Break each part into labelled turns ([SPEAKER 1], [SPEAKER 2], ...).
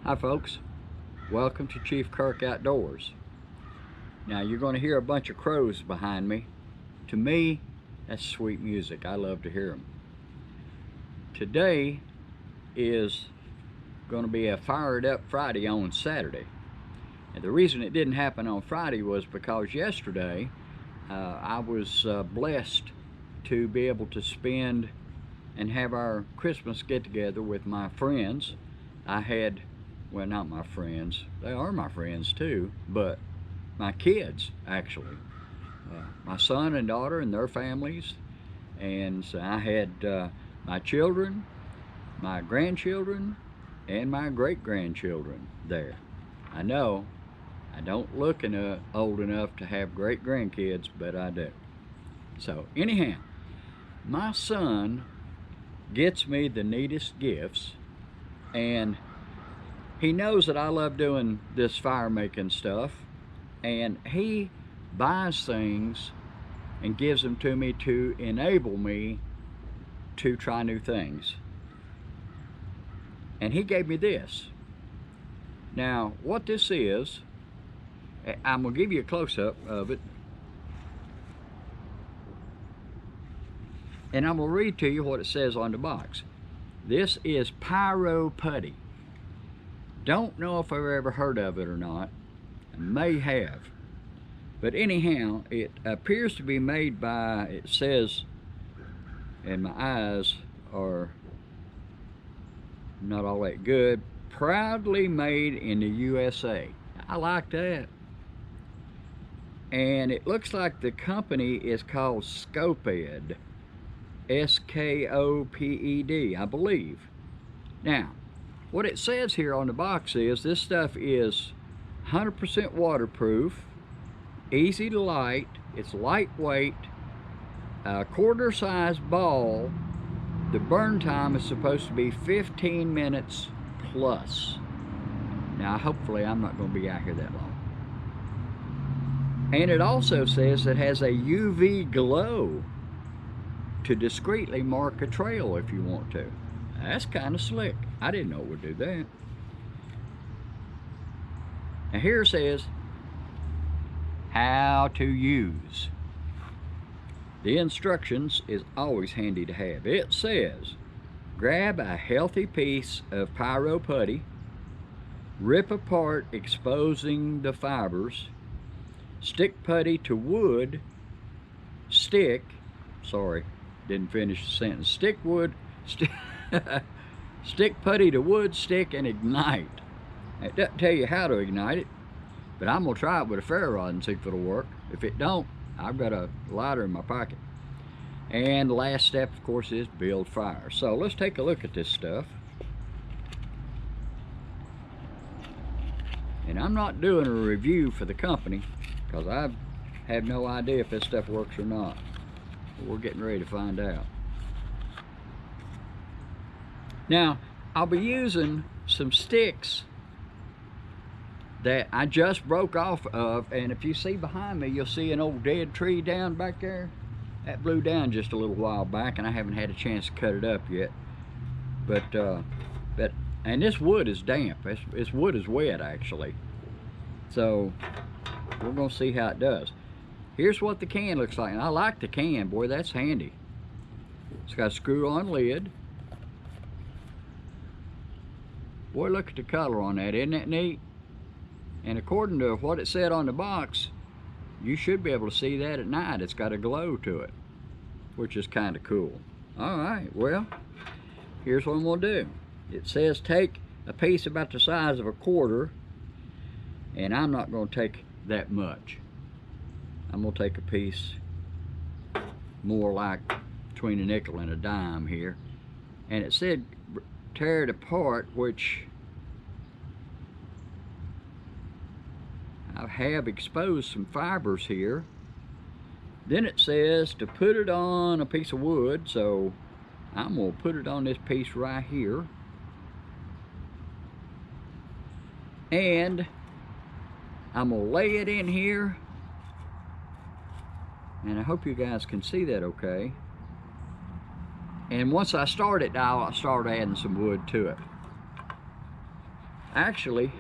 [SPEAKER 1] Hi folks, welcome to Chiefkirk Outdoors. Now you're going to hear a bunch of crows behind me. To me, that's sweet music. I love to hear them. Today is going to be a fired up Friday on Saturday. And the reason it didn't happen on Friday was because yesterday I was blessed to be able to spend and have our Christmas get together with my friends. I had, well, not my friends, they are my friends too, but my kids actually. My son and daughter and their families. And so I had my children, my grandchildren, and my great-grandchildren there. I know I don't look old enough to have great-grandkids, but I do. So anyhow, my son gets me the neatest gifts, and he knows that I love doing this fire making stuff, and he buys things and gives them to me to enable me to try new things. And he gave me this. Now, what this is, I'm going to give you a close-up of it. And I'm going to read to you what it says on the box. This is Pyro Putty. Don't know if I've ever heard of it or not. I may have. But anyhow, it appears to be made by, it says, and my eyes are not all that good, proudly made in the USA. I like that. And it looks like the company is called Skoped. S-K-O-P-E-D, I believe. Now, what it says here on the box is this stuff is 100% waterproof, easy to light, it's lightweight, a quarter-size ball. The burn time is supposed to be 15 minutes plus. Now, hopefully I'm not going to be out here that long. And it also says it has a UV glow to discreetly mark a trail if you want to. That's kind of slick. I didn't know it would do that. And here it says how to use. The instructions is always handy to have. It says, grab a healthy piece of Pyro Putty, rip apart exposing the fibers, stick putty to wood, stick didn't finish the sentence. Stick putty to wood, stick, and ignite. It doesn't tell you how to ignite it, but I'm gonna try it with a ferro rod and see if it'll work. If it don't, I've got a lighter in my pocket. And the last step, of course, is build fire. So let's take a look at this stuff. And I'm not doing a review for the company because I have no idea if this stuff works or not. We're getting ready to find out. Now, I'll be using some sticks that I just broke off of, and if you see behind me, you'll see an old dead tree down back there. That blew down just a little while back, and I haven't had a chance to cut it up yet. And this wood is damp. This wood is wet, actually. So, we're gonna see how it does. Here's what the can looks like, and I like the can, boy, that's handy. It's got a screw-on lid. Boy, look at the color on that, isn't that neat? And according to what it said on the box, you should be able to see that at night. It's got a glow to it, which is kind of cool. All right, well, here's what I'm gonna do. It says take a piece about the size of a quarter, and I'm not gonna take that much. I'm gonna take a piece more like between a nickel and a dime here. And it said tear it apart, which I have exposed some fibers here. Then it says to put it on a piece of wood, so I'm gonna put it on this piece right here. And I'm gonna lay it in here, and I hope you guys can see that okay. And once I start it, I'll start adding some wood to it. Actually,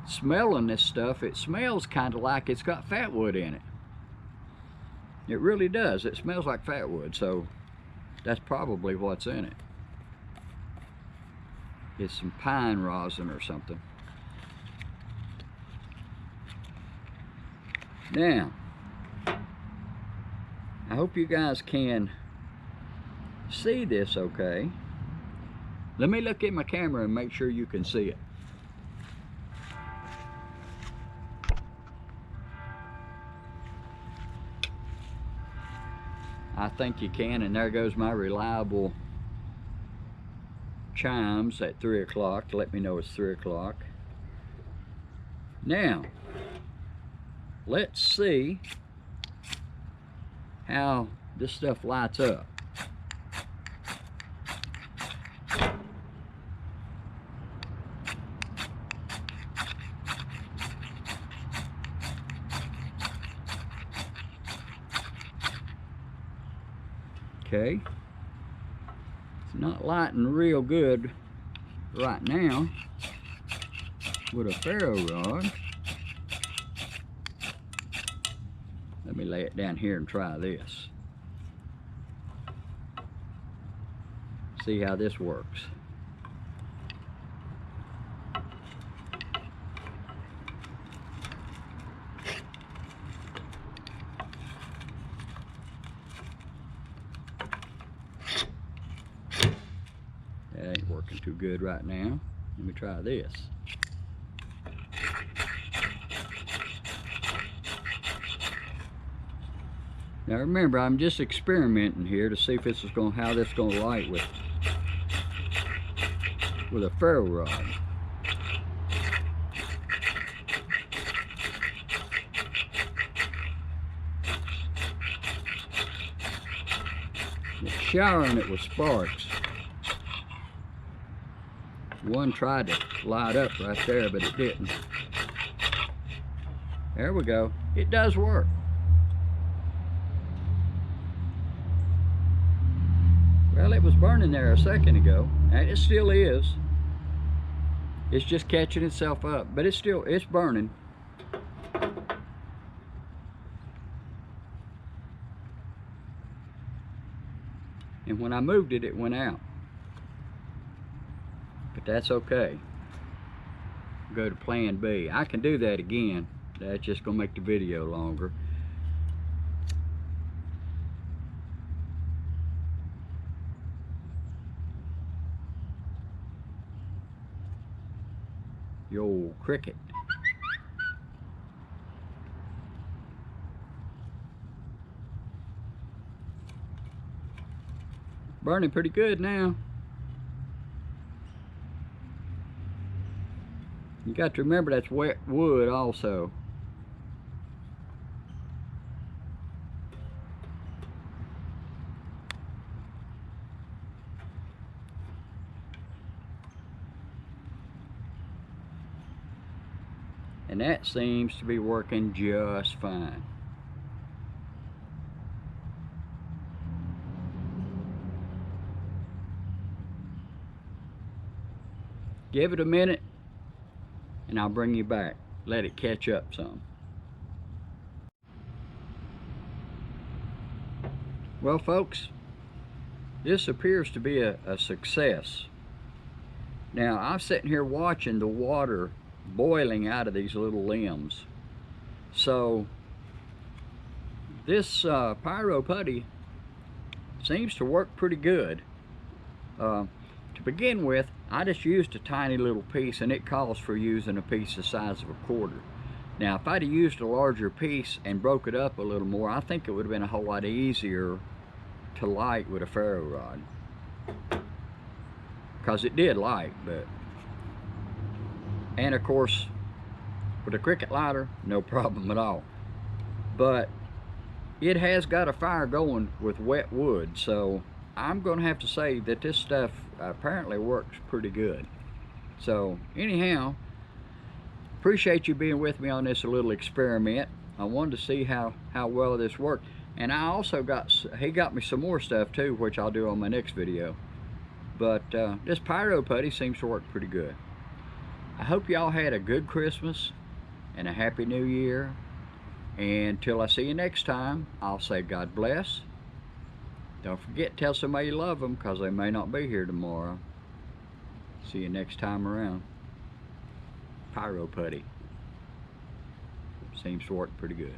[SPEAKER 1] smelling this stuff, it smells kind of like it's got fat wood in it. It really does. It smells like fat wood, so that's probably what's in it. It's some pine rosin or something. Now, I hope you guys can see this okay. Let me look at my camera and make sure you can see it. I think you can, and there goes my reliable chimes at 3 o'clock to let me know it's 3 o'clock. Now, let's see how this stuff lights up. Okay, it's not lighting real good right now with a ferro rod. Let me lay it down here and try this. See how this works. That ain't working too good right now. Let me try this. Now remember, I'm just experimenting here to see if this is how this is going to light with a ferro rod. It's showering it with sparks. One tried to light up right there, but it didn't. There we go. It does work. Well, it was burning there a second ago, and it still is. It's just catching itself up, but it's burning. And when I moved it, it went out. But that's okay. Go to plan B. I can do that again. That's just gonna make the video longer. The old cricket. Burning pretty good now. You got to remember that's wet wood also. And that seems to be working just fine. Give it a minute and I'll bring you back. Let it catch up some. Well folks, this appears to be a success. Now I'm sitting here watching the water boiling out of these little limbs. So this Pyro Putty seems to work pretty good. To begin with, I just used a tiny little piece, and it calls for using a piece the size of a quarter. Now if I'd have used a larger piece and broke it up a little more, I think it would have been a whole lot easier to light with a ferro rod, because it did light. And of course with a cricket lighter, no problem at all. But it has got a fire going with wet wood, so I'm going to have to say that this stuff apparently works pretty good. So anyhow, appreciate you being with me on this little experiment. I wanted to see how well this worked. And I also he got me some more stuff too, which I'll do on my next video. But this Pyro Putty seems to work pretty good. I hope y'all had a good Christmas and a Happy New Year. And till I see you next time, I'll say God bless. Don't forget, tell somebody you love them, because they may not be here tomorrow. See you next time around. Pyro Putty. Seems to work pretty good.